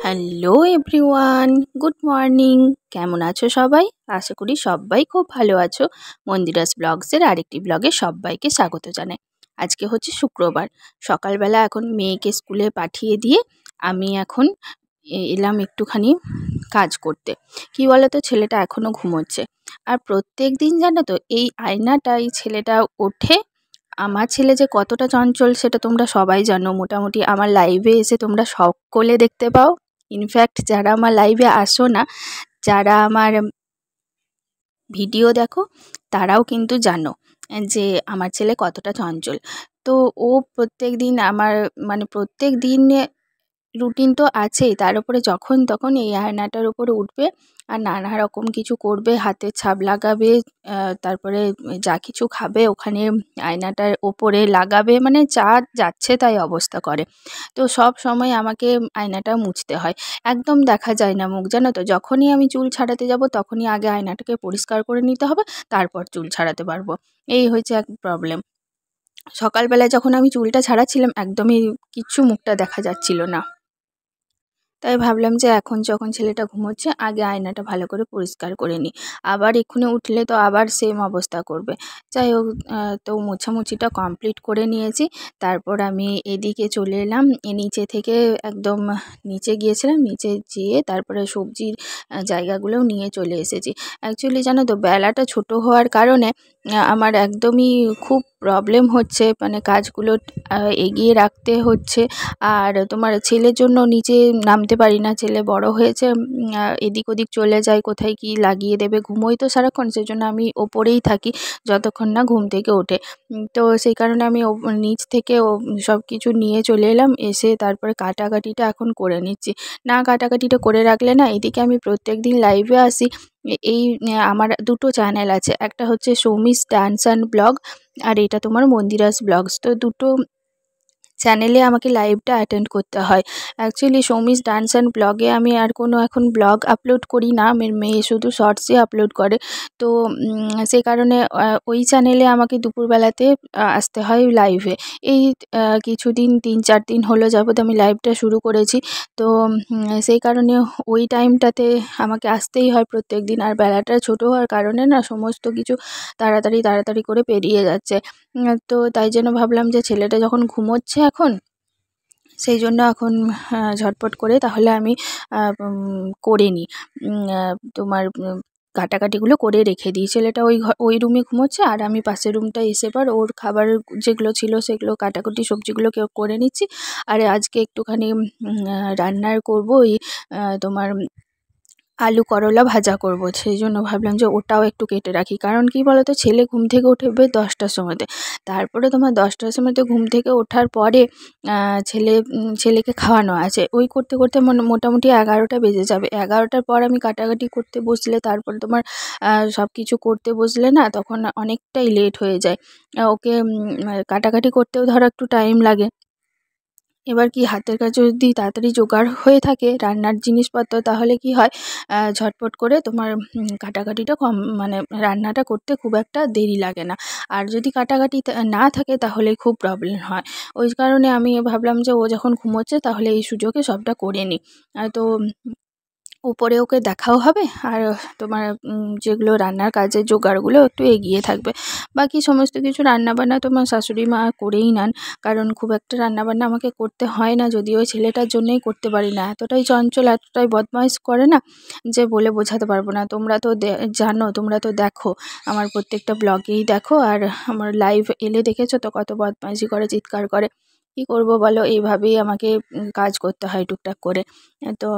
Hello everyone, good morning. কেমন আছো সবাই? আশা করি সবাই খুব ভালো আছো। মন্দিরাস ব্লগসের আরেকটি ব্লগে সবাইকে স্বাগত জানাই। আজকে হচ্ছে শুক্রবার, সকালবেলা এখন মেয়েকে স্কুলে পাঠিয়ে দিয়ে আমি এখন এলাম একটুখানি কাজ করতে। কি বলো তো, ছেলেটা এখনও ঘুমোচ্ছে। আর প্রত্যেক দিন জানো তো, এই আয়নাটাই ছেলেটা ওঠে। আমার ছেলে যে কতটা চঞ্চল সেটা তোমরা সবাই জানো, মোটামুটি আমার লাইভে এসে তোমরা সকলে দেখতে পাও। ইনফ্যাক্ট যারা আমার লাইভে আসো না, যারা আমার ভিডিও দেখো, তারাও কিন্তু জানো যে আমার ছেলে কতটা চঞ্চল। তো ও প্রত্যেক দিন আমার প্রত্যেক দিন রুটিন তো আছেই, তার উপরে যখন তখন এই আয়নাটার উপরে উঠবে আর নানা রকম কিছু করবে, হাতের ছাপ লাগাবে, তারপরে যা কিছু খাবে ওখানে আয়নাটার ওপরে লাগাবে, মানে যা যাচ্ছে তাই অবস্থা করে। তো সব সময় আমাকে আয়নাটা মুছতে হয়, একদম দেখা যায় না মুখ, জানো তো। যখনই আমি চুল ছাড়াতে যাব তখনই আগে আয়নাটাকে পরিষ্কার করে নিতে হবে, তারপর চুল ছাড়াতে পারবো। এই হয়েছে এক প্রবলেম। সকালবেলায় যখন আমি চুলটা ছাড়াচ্ছিলাম একদমই কিচ্ছু মুখটা দেখা যাচ্ছিল না। তাই ভাবলাম যে এখন যখন ছেলেটা ঘুমোচ্ছে আগে আয়নাটা ভালো করে পরিষ্কার করে নিই, আবার এক্ষুনি উঠলে তো আবার সেম অবস্থা করবে। যাই হোক, তো মোছামুছিটা কমপ্লিট করে নিয়েছি। তারপর আমি এদিকে চলে এলাম, নিচে থেকে একদম নিচে গিয়েছিলাম, নিচে যেয়ে তারপরে সবজির জায়গাগুলোও নিয়ে চলে এসেছি। অ্যাকচুয়ালি জানো তো, বেলাটা ছোট হওয়ার কারণে আমার একদমই খুব প্রবলেম হচ্ছে, মানে কাজগুলো এগিয়ে রাখতে হচ্ছে। আর তোমার ছেলের জন্য নিচে নামতে পারি না, ছেলে বড় হয়েছে, এদিক ওদিক চলে যায়, কোথায় কি লাগিয়ে দেবে, ঘুমোই তো সারাক্ষণ, সেজন্য আমি ওপরেই থাকি যতক্ষণ না ঘুম থেকে ওঠে। তো সেই কারণে আমি নিচ থেকে সব কিছু নিয়ে চলে এলাম, এসে তারপরে কাটাকাটিটা এখন করে নিচ্ছি। না, কাটাকাটিটা করে রাখলে না, এদিকে আমি প্রত্যেক দিন লাইভে আসি। এই আমার দুটো চ্যানেল আছে, একটা হচ্ছে সৌমিস ডান্স অ্যান্ড ব্লগ, আর এটা তোমার মন্দিরাস ব্লগস। তো দুটো চ্যানেলে আমাকে লাইভটা অ্যাটেন্ড করতে হয়। অ্যাকচুয়ালি সৌমিস ডান্স অ্যান্ড ব্লগে আমি আর কোনো এখন ব্লগ আপলোড করি না, আমার মেয়ে শুধু শর্টসই আপলোড করে। তো সেই কারণে ওই চ্যানেলে আমাকে দুপুরবেলাতে আসতে হয় লাইভে। এই কিছুদিন ৩-৪ দিন হলো যাবত আমি লাইভটা শুরু করেছি। তো সেই কারণে ওই টাইমটাতে আমাকে আসতেই হয় প্রত্যেক দিন। আর বেলাটা ছোটো হওয়ার কারণে না সমস্ত কিছু তাড়াতাড়ি করে পেরিয়ে যাচ্ছে। তো তাই জন্য ভাবলাম যে ছেলেটা যখন ঘুমোচ্ছে এখন, সেই জন্য এখন ঝটপট করে তাহলে আমি করে নিই, তোমার কাটাকাটিগুলো করে রেখে দিই। ছেলেটা ওই রুমে ঘুমোচ্ছে, আর আমি পাশের রুমটা এসে পর ওর খাবার যেগুলো ছিল সেগুলো কাটাকুটি সবজিগুলো করে নিচ্ছি। আর আজকে একটুখানি রান্নার করবো ওই তোমার আলু করলা ভাজা করব, সেই জন্য ভাবলাম যে ওটাও একটু কেটে রাখি। কারণ কি বলো তো, ছেলে ঘুম থেকে উঠবে 10টার সময়তে, তারপরে তোমার 10টার সময়তে ঘুম থেকে ওঠার পরে ছেলেকে খাওয়ানো আছে, ওই করতে করতে মোটামুটি 11টা বেজে যাবে। 11টার পর আমি কাটাকাটি করতে বসলে, তারপরে তোমার সব কিছু করতে বসলে না, তখন অনেকটাই লেট হয়ে যায়। ওকে কাটাকাটি করতেও ধরো একটু টাইম লাগে। এবার কি, হাতের কাছে যদি তাড়াতাড়ি জোগাড় হয়ে থাকে রান্নার জিনিসপত্র, তাহলে কি হয়, ঝটপট করে তোমার কাটাকাটিটা কম, মানে রান্নাটা করতে খুব একটা দেরি লাগে না। আর যদি কাটাকাটি না থাকে তাহলে খুব প্রবলেম হয়। ওই কারণে আমি ভাবলাম যে ও যখন ঘুমোচ্ছে তাহলে এই সুযোগে সবটা করে নিই। তো উপরে ওকে দেখাও হবে, আর তোমার যেগুলো রান্নার কাজের জোগাড়গুলো একটু এগিয়ে থাকবে। বাকি সমস্ত কিছু রান্নাবান্না তোমার শাশুড়ি মা করেই নেন, কারণ খুব একটা রান্নাবান্না আমাকে করতে হয় না, যদিও ছেলেটার জন্যই করতে পারি না। এতটাই চঞ্চল, এতটাই বদমাইশ করে না যে বলে বোঝাতে পারবো না। তোমরা তো জানো, তোমরা তো দেখো, আমার প্রত্যেকটা ব্লগেই দেখো, আর আমার লাইভ এলে দেখেছো তো কত বদমাইশি করে, চিৎকার করে। কী করবো বলো, এইভাবেই আমাকে কাজ করতে হয় টুকটাক করে। তো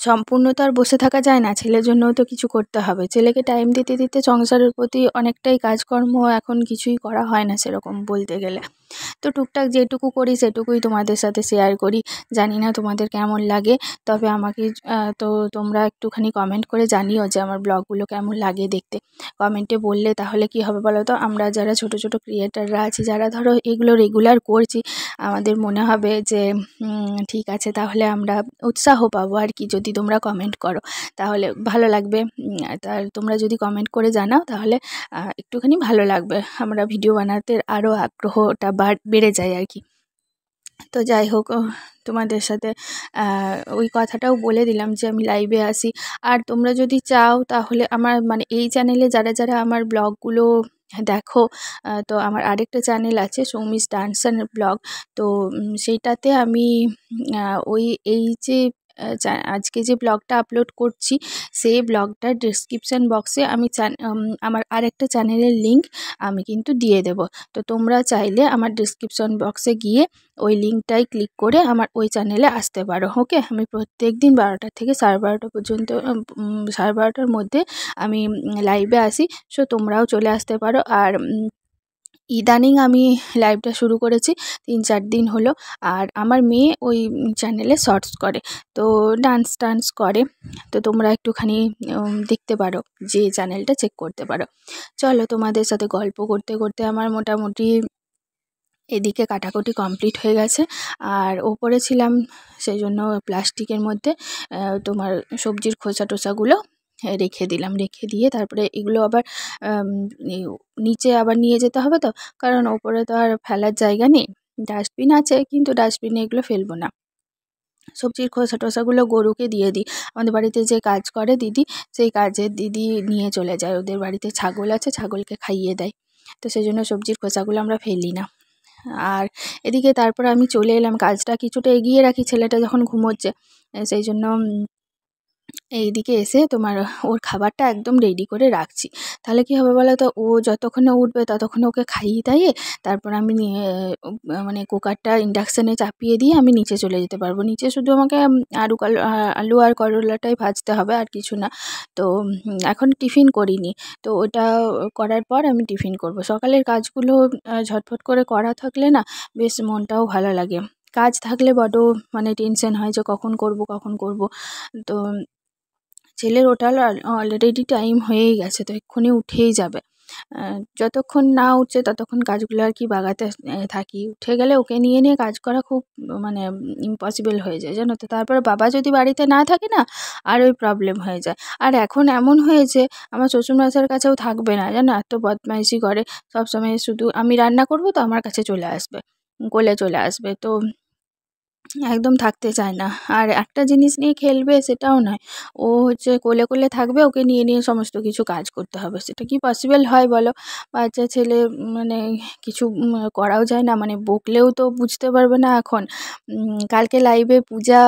সম্পূর্ণ তো আর বসে থাকা যায় না, ছেলের জন্যও তো কিছু করতে হবে। ছেলেকে টাইম দিতে দিতে সংসারের প্রতি অনেকটাই কাজকর্ম এখন কিছুই করা হয় না সেরকম বলতে গেলে। তো টুকটাক যেটুকু করি সেটুকুই তোমাদের সাথে শেয়ার করি। জানি না তোমাদের কেমন লাগে, তবে আমাকে তো তোমরা একটুখানি কমেন্ট করে জানিও যে আমার ব্লগগুলো কেমন লাগে দেখতে। কমেন্টে বললে তাহলে কি হবে বলো তো, আমরা যারা ছোট ছোট ক্রিয়েটাররা আছি, যারা ধরো এগুলো রেগুলার করছি, আমাদের মনে হবে যে ঠিক আছে, তাহলে আমরা উৎসাহ পাবো আর কি। যদি তোমরা কমেন্ট করো তাহলে ভালো লাগবে। আর তোমরা যদি কমেন্ট করে জানাও তাহলে একটুখানি ভালো লাগবে, আমরা ভিডিও বানাতে আরও আগ্রহটা বেড়ে যায় আর কি। তো যাই হোক, তোমাদের সাথে ওই কথাটাও বলে দিলাম যে আমি লাইভে আসি। আর তোমরা যদি চাও তাহলে আমার মানে এই চ্যানেলে যারা যারা আমার ব্লগগুলো দেখো, তো আমার আরেকটা চ্যানেল আছে সৌমিস ডান্স অ্যান্ড ব্লগ। তো সেইটাতে আমি ওই এই যে আজকে যে ব্লগটা আপলোড করছি সেই ব্লগটার ডেসক্রিপশান বক্সে আমি আমার আরেকটা চ্যানেলের লিঙ্ক আমি কিন্তু দিয়ে দেব। তো তোমরা চাইলে আমার ডেসক্রিপশন বক্সে গিয়ে ওই লিঙ্কটাই ক্লিক করে আমার ওই চ্যানেলে আসতে পারো। ওকে, আমি প্রত্যেক দিন 12টা থেকে 12:30 পর্যন্ত 12:30টার মধ্যে আমি লাইভে আসি। সো তোমরাও চলে আসতে পারো। আর ইদানিং আমি লাইভটা শুরু করেছি 3-4 দিন হলো। আর আমার মেয়ে ওই চ্যানেলে শর্টস করে, তো ডান্স টান্স করে। তো তোমরা একটুখানি দেখতে পারো, যে চ্যানেলটা চেক করতে পারো। চলো, তোমাদের সাথে গল্প করতে করতে আমার মোটামুটি এদিকে কাটাকুটি কমপ্লিট হয়ে গেছে। আর ওপরে ছিলাম সেই জন্য প্লাস্টিকের মধ্যে তোমার সবজির খোসা টোসাগুলো রেখে দিলাম। রেখে দিয়ে তারপরে এগুলো আবার নিচে আবার নিয়ে যেতে হবে, তো কারণ ওপরে তো আর ফেলার জায়গা নেই। ডাস্টবিন আছে কিন্তু ডাস্টবিনে এগুলো ফেলবো না। সবজির খোসা টোসাগুলো গরুকে দিয়ে দিই। আমাদের বাড়িতে যে কাজ করে দিদি, সেই কাজের দিদি নিয়ে চলে যায়। ওদের বাড়িতে ছাগল আছে, ছাগলকে খাইয়ে দেয়। তো সেই জন্য সবজির খোসাগুলো আমরা ফেলি না। আর এদিকে তারপর আমি চলে এলাম, কাজটা কিছুটা এগিয়ে রাখি ছেলেটা যখন ঘুমোচ্ছে, সেই জন্য এইদিকে এসে তোমার ওর খাবারটা একদম রেডি করে রাখছি। তাহলে কি হবে বলো তো, ও যতক্ষণে উঠবে ততক্ষণে ওকে খাইয়ে দাইয়ে তারপর আমি মানে কুকারটা ইন্ডাকশানে চাপিয়ে দিয়ে আমি নিচে চলে যেতে পারবো। নিচে শুধু আমাকে আলু আর করলাটাই ভাজতে হবে, আর কিছু না। তো এখন টিফিন করিনি, তো ওটা করার পর আমি টিফিন করব। সকালের কাজগুলো ঝটফট করে করা থাকলে না বেশ মনটাও ভালো লাগে। কাজ থাকলে বড় মানে টেনশন হয় যে কখন করব কখন করব। তো ছেলের ওঠার অলরেডি টাইম হয়েই গেছে, তো এক্ষুনি উঠেই যাবে। যতক্ষণ না উঠছে ততক্ষণ কাজগুলো আর কি বাগাতে থাকি। উঠে গেলে ওকে নিয়ে নিয়ে কাজ করা খুব মানে ইম্পসিবল হয়ে যায়, জানো তো। তারপরে বাবা যদি বাড়িতে না থাকে না, আর ওই প্রবলেম হয়ে যায়। আর এখন এমন হয়েছে আমার শ্বশুরমশাইয়ের কাছেও থাকবে না, জানো, এত বদমাইশি করে। সবসময় শুধু আমি রান্না করব তো আমার কাছে চলে আসবে, কোলে চলে আসবে, তো একদম থাকতে চায় না। আর একটা জিনিস নিয়ে খেলবে সেটাও নয়, ও হচ্ছে কোলে কোলে থাকবে, ওকে নিয়ে নিয়ে সমস্ত কিছু কাজ করতে হবে। সেটা কি পসিবল হয় বলো? বাচ্চা ছেলে, মানে কিছু করাও যায় না, মানে বকলেও তো বুঝতে পারবে না এখন। কালকে লাইভে পূজা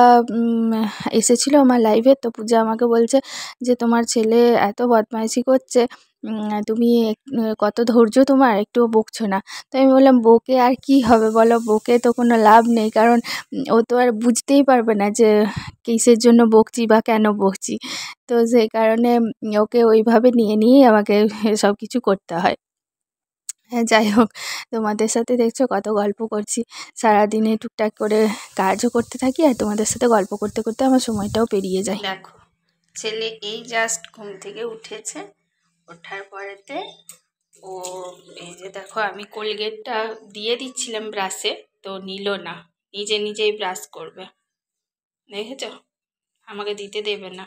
এসেছিল আমার লাইভে, তো পূজা আমাকে বলছে যে তোমার ছেলে এত বদমাইশি করছে, তুমি কত ধৈর্য তোমার, একটুও বকছো না। তো আমি বললাম বকে আর কি হবে বলো, বকে তো কোনো লাভ নেই, কারণ ও তো আর বুঝতেই পারবে না যে কিসের জন্য বকছি বা কেন বকছি। তো সেই কারণে ওকে ওইভাবে নিয়ে নিয়েই আমাকে সব কিছু করতে হয়। হ্যাঁ, যাই হোক, তোমাদের সাথে দেখছো কত গল্প করছি। সারাদিনে টুকটাক করে কাজও করতে থাকি, আর তোমাদের সাথে গল্প করতে করতে আমার সময়টাও পেরিয়ে যায়। দেখো, ছেলে এই জাস্ট ঘুম থেকে উঠেছে। ওঠার পরেতে ও এই যে দেখো, আমি কোলগেটটা দিয়ে দিচ্ছিলাম ব্রাশে, তো নিল না, নিজে নিজেই ব্রাশ করবে। দেখেছ, আমাকে দিতে দেবে না।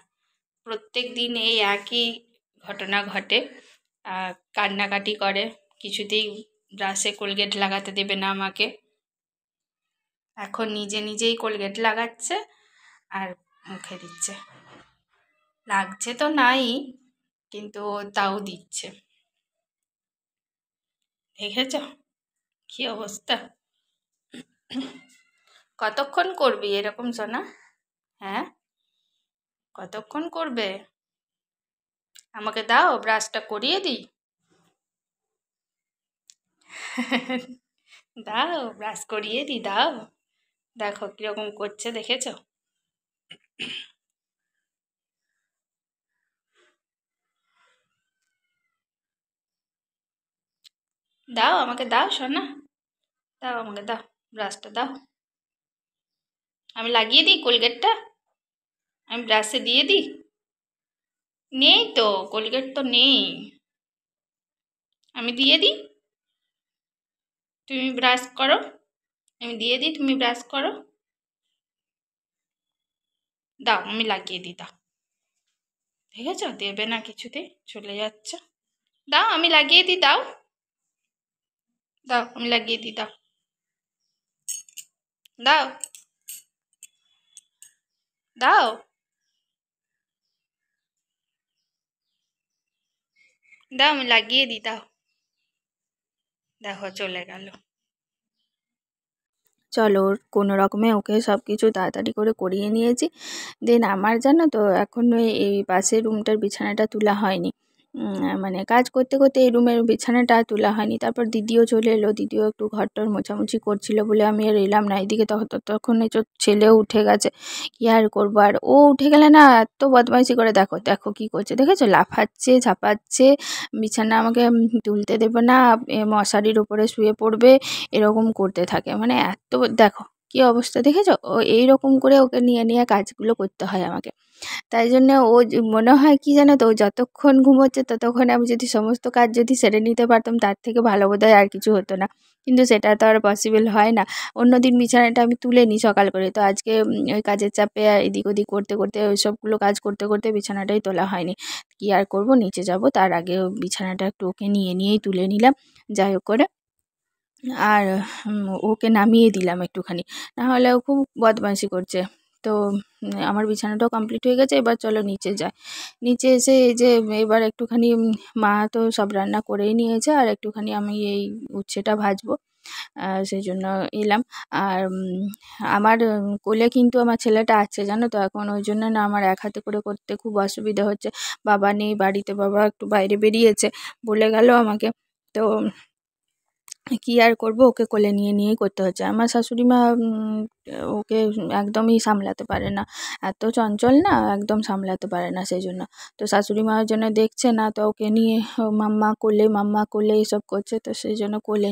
প্রত্যেক দিন এই একই ঘটনা ঘটে, কান্নাকাটি করে, কিছুতেই ব্রাশে কোলগেট লাগাতে দেবে না আমাকে। এখন নিজে নিজেই কোলগেট লাগাচ্ছে আর মুখে দিচ্ছে। লাগছে তো নাই, কিন্তু তাও দিচ্ছে। দেখেছ কি অবস্থা? কতক্ষণ করবি এরকম সোনা? হ্যাঁ, কতক্ষণ করবে? আমাকে দাও, ব্রাশটা করিয়ে দিই। দাও, ব্রাশ করিয়ে দিই, দাও। দেখো কিরকম করছে, দেখেছ? দাও, আমাকে দাও সোনা, দাও, আমাকে দাও, ব্রাশটা দাও। আমি লাগিয়ে দিই কোলগেটটা, আমি ব্রাশে দিয়ে দিই। নেই তো, কোলগেট তো নেই, আমি দিয়ে দিই। তুমি ব্রাশ করো, আমি দিয়ে দিই, তুমি ব্রাশ করো। দাও, আমি লাগিয়ে দিই, দাও। দেখেছ, দেবে না কিছুতেই, চলে যাচ্ছে। দাও, আমি লাগিয়ে দিই, দাও। দাও, আমি লাগিয়ে দিই, দাও। দাও দাও, দাও আমি লাগিয়ে দিই, দাও। দেখো চলে গেল। চলো কোনো রকমে ওকে সব কিছু তাড়াতাড়ি করে করিয়ে নিয়েছি। দেন আমার জানো তো এখনও এই পাশের রুমটার বিছানাটা তোলা হয়নি। মানে কাজ করতে করতে এই রুমের বিছানাটা তোলা হয়নি। তারপর দিদিও চলে এলো, দিদিও একটু ঘরটর মোছামুছি করছিল বলে আমি আর এলাম না এদিকে। তখন এই ছেলেও উঠে গেছে, কী আর করবো। আর ও উঠে গেলে না এত বদমাইশি করে, দেখো দেখো কী করছে দেখেছো, লাফাচ্ছে ঝাপাচ্ছে, বিছানা আমাকে তুলতে দেবে না, মশারির উপরে শুয়ে পড়বে, এরকম করতে থাকে। মানে এত দেখো কি অবস্থা দেখেছো, ও এইরকম করে ওকে নিয়ে নিয়ে কাজগুলো করতে হয় আমাকে। তাই জন্য ও মনে হয় কি জানো তো, ও যতক্ষণ ঘুমোচ্ছে ততক্ষণ আমি যদি সমস্ত কাজ যদি সেরে নিতে পারতাম তার থেকে ভালো বোধহয় আর কিছু হতো না। কিন্তু সেটা তো আর পসিবল হয় না। অন্যদিন বিছানাটা আমি তুলে নিই সকাল করে, তো আজকে ওই কাজের চাপে এদিক ওদিক করতে করতে ওই সবগুলো কাজ করতে করতে বিছানাটাই তোলা হয়নি। কি আর করব, নিচে যাব তার আগে বিছানাটা একটু ওকে নিয়েই তুলে নিলাম যাই হোক করে। আর ওকে নামিয়ে দিলাম একটুখানি, নাহলে ও খুব বদমাইশি করছে। তো আমার বিছানাটাও কমপ্লিট হয়ে গেছে, এবার চলো নিচে যাই। নিচে এসে এই যে এবার একটুখানি মা তো সব রান্না করেই নিয়েছে, আর একটুখানি আমি এই উচ্ছেটা ভাজবো, সেই জন্য এলাম। আর আমার কোলে কিন্তু আমার ছেলেটা আছে জানো তো এখন, ওই জন্য না আমার এক হাতে করে করতে খুব অসুবিধা হচ্ছে। বাবা নেই বাড়িতে, বাবা একটু বাইরে বেরিয়েছে বলে গেল আমাকে। তো কি আর করব, ওকে কোলে নিয়েই করতে হচ্ছে। আমার শাশুড়ি মা ওকে একদমই সামলাতে পারে না, এত চঞ্চল না, একদম সামলাতে পারে না সেই জন্য। তো শাশুড়ি মার জন্য দেখছে না, তো ওকে নিয়ে মাম্মা কোলে এসব করছে, তো সেই জন্য কোলে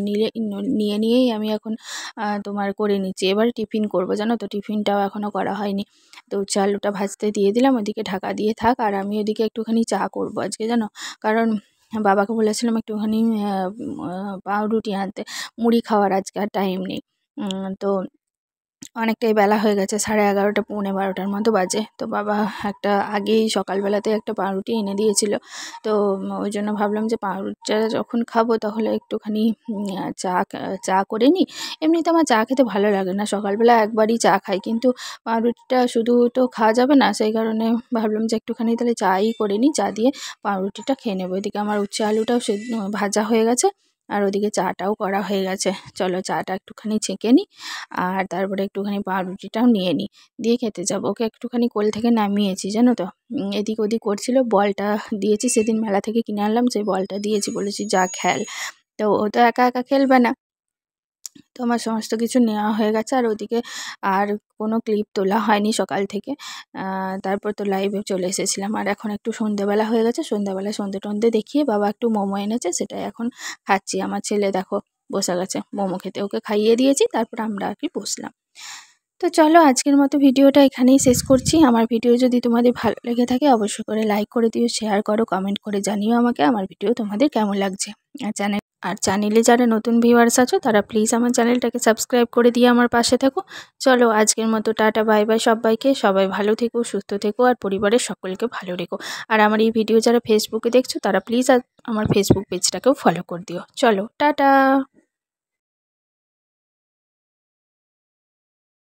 নিয়েই আমি এখন তোমার করে নিচ্ছি। এবার টিফিন করব জানো তো, টিফিনটাও এখনও করা হয়নি। তো উচ্ছে আলুটা ভাজতে দিয়ে দিলাম, ওদিকে ঢাকা দিয়ে থাক, আর আমি ওদিকে একটুখানি চা করব আজকে জানো। কারণ বাবাকে বলেছিলাম একটুখানি পাউরুটি আনতে, মুড়ি খাওয়ার আজকে আর টাইম নেই। তো অনেকটাই বেলা হয়ে গেছে, 11:30 পৌনে 12টার মতো বাজে। তো বাবা একটা আগেই সকালবেলাতে একটা পাউরুটি এনে দিয়েছিল। তো ওই জন্য ভাবলাম যে পাউরুটিটা যখন খাবো তাহলে একটুখানি চা করে নিই। এমনিতে আমার চা খেতে ভালো লাগে না, সকালবেলা একবারই চা খাই, কিন্তু পাউরুটিটা শুধু তো খাওয়া যাবে না, সেই কারণে ভাবলাম যে একটুখানি তাহলে চাই করে নিই, চা দিয়ে পাউরুটিটা খেয়ে নেবো। এদিকে আমার উচ্ছে আলুটাও ভাজা হয়ে গেছে, আর ওদিকে চাটাও করা হয়ে গেছে। চলো চাটা একটুখানি ছেঁকে নিই, আর তারপরে একটুখানি পাউরুটিটাও নিয়ে নিই, দিয়ে খেতে যাবো। ওকে একটুখানি কোল থেকে নামিয়েছি জানো তো, এদিক ওদিক করছিল, বলটা দিয়েছি সেদিন মেলা থেকে কিনে আনলাম, সেই বলটা দিয়েছি, বলেছি যা খেল। তো ও তো একা একা খেলবে না। তো আমার সমস্ত কিছু নেওয়া হয়ে গেছে, আর ওদিকে আর কোনো ক্লিপ তোলা হয়নি সকাল থেকে। তারপর তো লাইভে চলে এসেছিলাম, আর এখন একটু সন্ধ্যেবেলা হয়ে গেছে, সন্ধ্যেবেলায় সন্ধ্যে টন্ধে দেখিয়ে বাবা একটু মোমো এনেছে, সেটাই এখন খাচ্ছি। আমার ছেলে দেখো বসে গেছে মোমো খেতে, ওকে খাইয়ে দিয়েছি, তারপর আমরা আর কি বসলাম। তো চলো আজকের মতো ভিডিওটা এখানেই শেষ করছি। আমার ভিডিও যদি তোমাদের ভালো লেগে থাকে অবশ্যই করে লাইক করে দিও, শেয়ার করো, কমেন্ট করে জানিও আমাকে আমার ভিডিও তোমাদের কেমন লাগছে। আর চ্যানেলে যারা নতুন ভিউয়ার্স আছো তারা প্লিজ আমার চ্যানেলটাকে সাবস্ক্রাইব করে দিয়ে আমার পাশে থেকো। চলো আজকের মতো টাটা বাই বাই সবাইকে, সবাই ভালো থেকো, সুস্থ থেকো, আর পরিবারের সকলকে ভালো রেখো। আর আমার এই ভিডিও যারা ফেসবুকে দেখছো তারা প্লিজ আমার ফেসবুক পেজটাকেও ফলো করে দিও। চলো টাটা।